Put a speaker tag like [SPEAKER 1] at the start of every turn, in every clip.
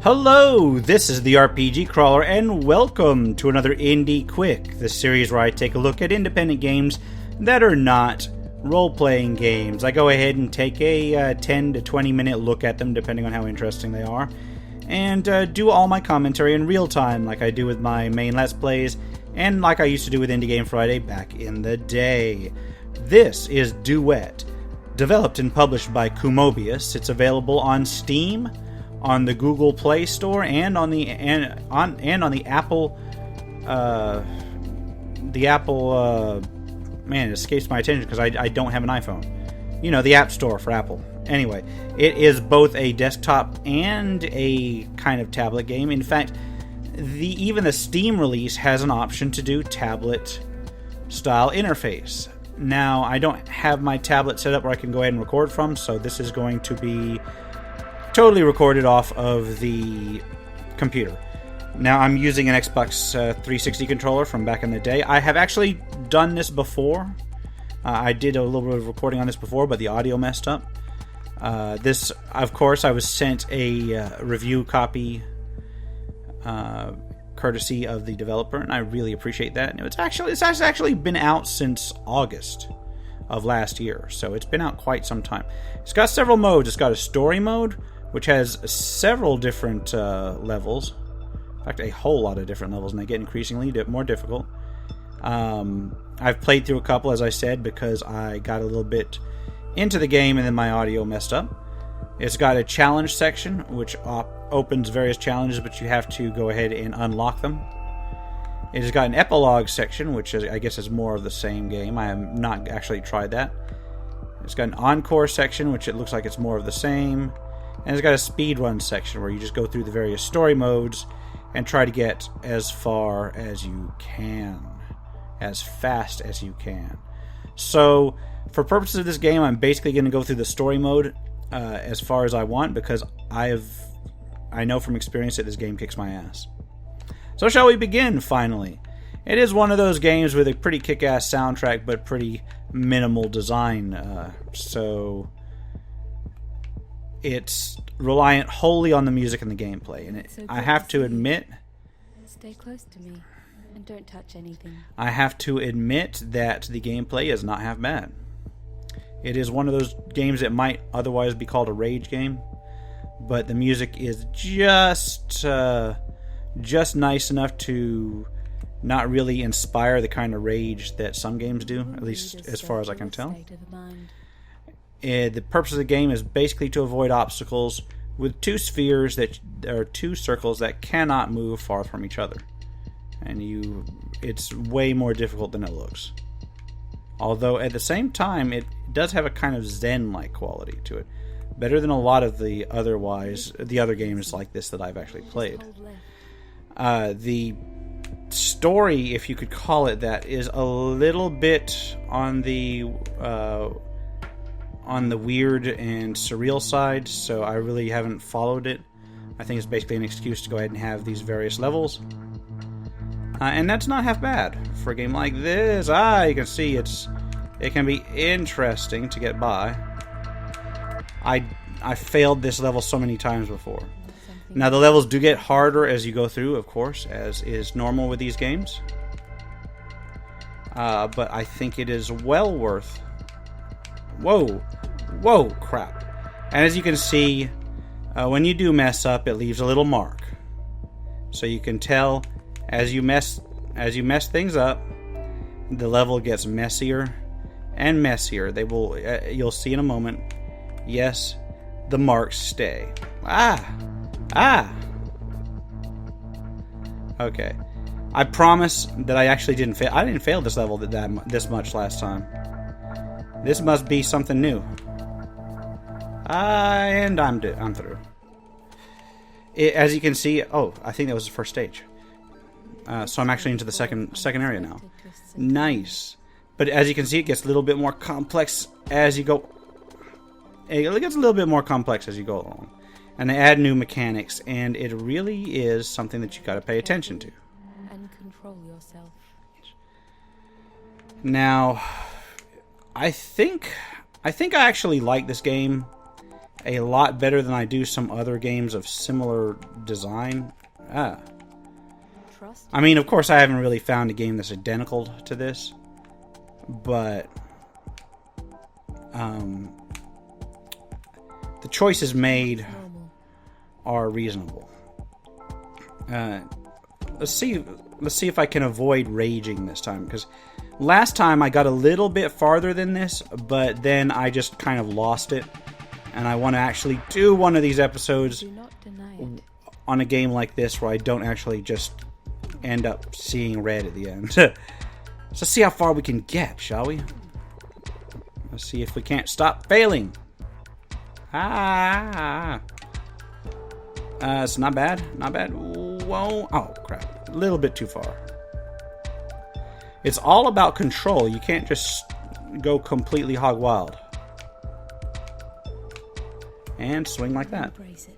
[SPEAKER 1] Hello, this is the RPG Crawler, and welcome to another Indie Quick, the series where I take a look at independent games that are not role-playing games. I go ahead and take a 10 to 20 minute look at them, depending on how interesting they are, and do all my commentary in real time, like I do with my main Let's Plays, and like I used to do with Indie Game Friday back in the day. This is Duet, developed and published by Kumobius. It's available on Steam, on the Google Play Store, and on the Apple man, it escapes my attention because I don't have an iPhone. You know, the App Store for Apple. Anyway, it is both a desktop and a kind of tablet game. In fact, even the Steam release has an option to do tablet style interface. Now, I don't have my tablet set up where I can go ahead and record from, so this is going to be totally recorded off of the computer. Now, I'm using an Xbox 360 controller from back in the day. I have actually done this before. I did a little bit of recording on this before, but the audio messed up. This, of course, I was sent a review copy courtesy of the developer, and I really appreciate that. And it's actually been out since August of last year, so it's been out quite some time. It's got several modes. It's got a story mode, which has several different levels. In fact, a whole lot of different levels, and they get increasingly more difficult. I've played through a couple, as I said, because I got a little bit into the game and then my audio messed up. It's got a challenge section, which opens various challenges, but you have to go ahead and unlock them. It has got an epilogue section, which I guess is more of the same game. I have not actually tried that. It's got an encore section, which it looks like it's more of the same. And it's got a speedrun section where you just go through the various story modes and try to get as far as you can, as fast as you can. So, for purposes of this game, I'm basically going to go through the story mode as far as I want, because I know from experience that this game kicks my ass. So shall we begin, finally? It is one of those games with a pretty kick-ass soundtrack, but pretty minimal design. So it's reliant wholly on the music and the gameplay. And I have to admit...
[SPEAKER 2] Stay close to me and don't touch anything.
[SPEAKER 1] I have to admit that the gameplay is not half bad. It is one of those games that might otherwise be called a rage game, but the music is just nice enough to not really inspire the kind of rage that some games do, at least as far as I can tell. The purpose of the game is basically to avoid obstacles with two spheres that are two circles that cannot move far from each other. And it's way more difficult than it looks. Although at the same time, it does have a kind of Zen-like quality to it. Better than a lot of the other games like this that I've actually played. The story, if you could call it that, is a little bit on the weird and surreal side, so I really haven't followed it. I think it's basically an excuse to go ahead and have these various levels. And that's not half bad for a game like this. You can see it can be interesting to get by. I failed this level so many times before. Now, the levels do get harder as you go through, of course, as is normal with these games. But I think it is well worth... Whoa, crap. And as you can see, when you do mess up, it leaves a little mark. So you can tell as you mess things up, the level gets messier and messier. You'll see in a moment. Yes, the marks stay. Okay. I promise that I actually didn't fail. I didn't fail this level this much last time. This must be something new. And I'm through. As you can see, I think that was the first stage. So I'm actually into the second area now. Nice. But as you can see, it gets a little bit more complex as you go. It gets a little bit more complex as you go along. And they add new mechanics, and it really is something that you got to pay attention to.
[SPEAKER 2] And control yourself.
[SPEAKER 1] Now, I think I actually like this game a lot better than I do some other games of similar design.
[SPEAKER 2] Trust.
[SPEAKER 1] I mean, of course, I haven't really found a game that's identical to this, but the choices made are reasonable. Let's see if I can avoid raging this time, because last time I got a little bit farther than this, but then I just kind of lost it, and I want to actually do one of these episodes
[SPEAKER 2] Do not deny it.
[SPEAKER 1] on a game like this where I don't actually just end up seeing red at the end. So let's see how far we can get, shall we? Let's see if we can't stop failing. It's not bad. Not bad. Whoa. Oh, crap. A little bit too far. It's all about control. You can't just go completely hog wild. And swing like that.
[SPEAKER 2] Embrace it.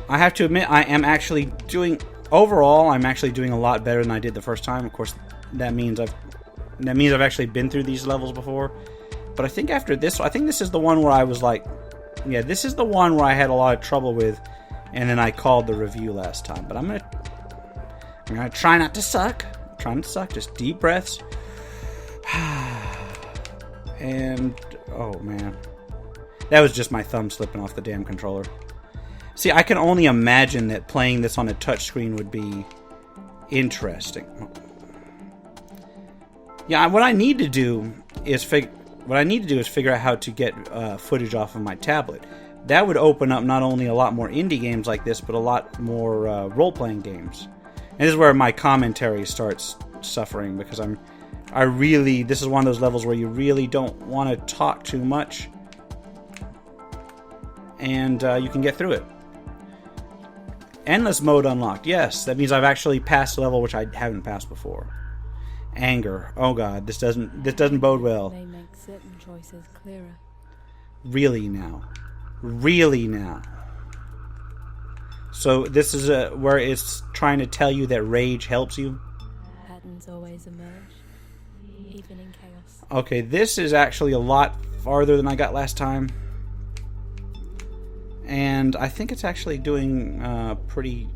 [SPEAKER 1] I have to admit, I am actually doing... Overall, I'm actually doing a lot better than I did the first time. Of course, that means I've actually been through these levels before. But I think after this, I think this is the one where I was like... Yeah, this is the one where I had a lot of trouble with, and then I called the review last time. But I'm gonna try not to suck. I'm trying not to suck. Just deep breaths. And... Oh, man. That was just my thumb slipping off the damn controller. See, I can only imagine that playing this on a touchscreen would be interesting. Yeah, what I need to do is figure out how to get footage off of my tablet. That would open up not only a lot more indie games like this, but a lot more role-playing games. And this is where my commentary starts suffering, because this is one of those levels where you really don't want to talk too much, and you can get through it. Endless mode unlocked. Yes, that means I've actually passed a level which I haven't passed before. Anger. Oh god, this doesn't bode well.
[SPEAKER 2] They make certain choices clearer.
[SPEAKER 1] Really now. So this is where it's trying to tell you that rage helps you.
[SPEAKER 2] Patterns always emerge, even in chaos.
[SPEAKER 1] Okay, this is actually a lot farther than I got last time. And I think it's actually doing pretty...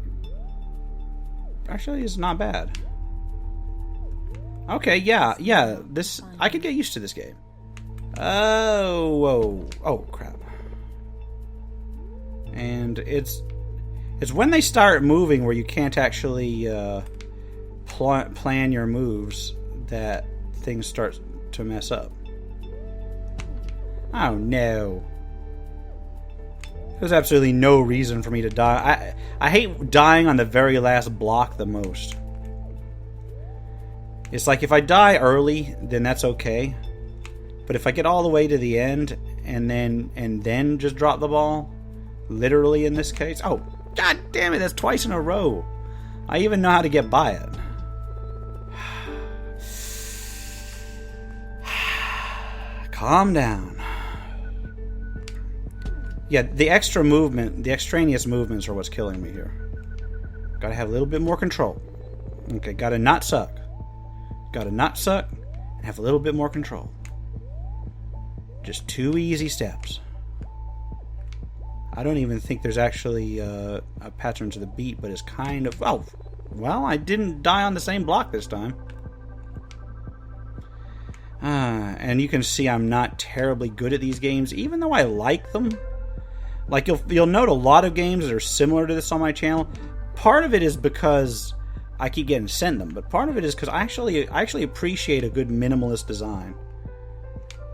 [SPEAKER 1] Actually, it's not bad. Okay, yeah. This... I could get used to this game. Oh, whoa. Oh, crap. And it's when they start moving where you can't actually plan your moves that things start to mess up. Oh, no. There's absolutely no reason for me to die. I hate dying on the very last block the most. It's like if I die early, then that's okay. But if I get all the way to the end and then just drop the ball, literally in this case, oh god damn it, that's twice in a row. I even know how to get by it. Calm down. Yeah, the extraneous movements are what's killing me here. Gotta have a little bit more control. Okay, gotta not suck. Gotta not suck and have a little bit more control. Just 2 easy steps. I don't even think there's actually a pattern to the beat, but it's kind of... Oh, well, I didn't die on the same block this time. And you can see I'm not terribly good at these games, even though I like them. Like, you'll note a lot of games that are similar to this on my channel. Part of it is because I keep getting sent them, but part of it is because I actually appreciate a good minimalist design.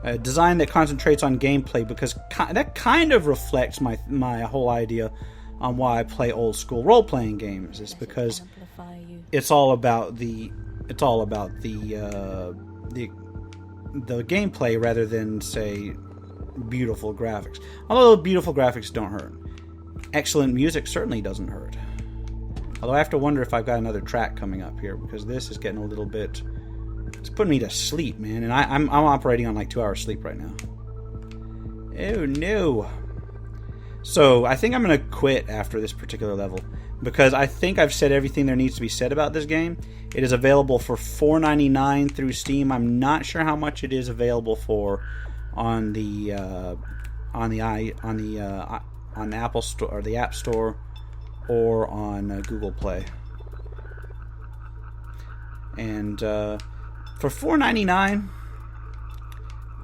[SPEAKER 1] A design that concentrates on gameplay, because that kind of reflects my whole idea on why I play old school role-playing games. It's because it's all about the gameplay rather than, say, beautiful graphics. Although beautiful graphics don't hurt. Excellent music certainly doesn't hurt. Although I have to wonder if I've got another track coming up here, because this is getting a little bit... It's putting me to sleep, man. And I'm operating on like 2 hours sleep right now. Oh no. So I think I'm going to quit after this particular level, because I think I've said everything there needs to be said about this game. It is available for $4.99 through Steam. I'm not sure how much it is available for on the on the Apple Store or the App Store, or on Google Play. And for $4.99,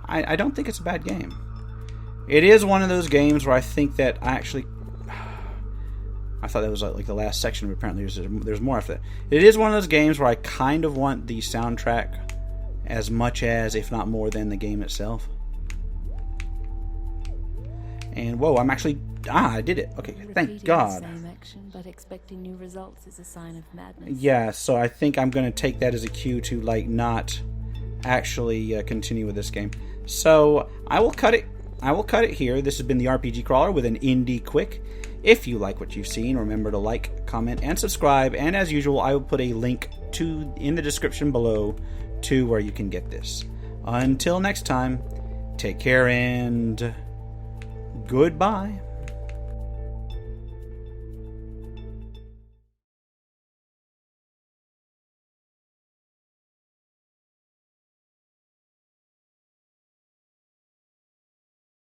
[SPEAKER 1] I don't think it's a bad game. It is one of those games where I think that I thought that was like the last section, but apparently there's more after that. It is one of those games where I kind of want the soundtrack as much as, if not more than, the game itself. And whoa, I'm actually I did it. Okay, thank God.
[SPEAKER 2] The same action, but expecting new results is a sign of madness.
[SPEAKER 1] Yeah, so I think I'm going to take that as a cue to not actually continue with this game. So I will cut it. Here. This has been the RPG Crawler with an Indie Quick. If you like what you've seen, remember to like, comment, and subscribe. And as usual, I will put a link in the description below to where you can get this. Until next time, take care and goodbye.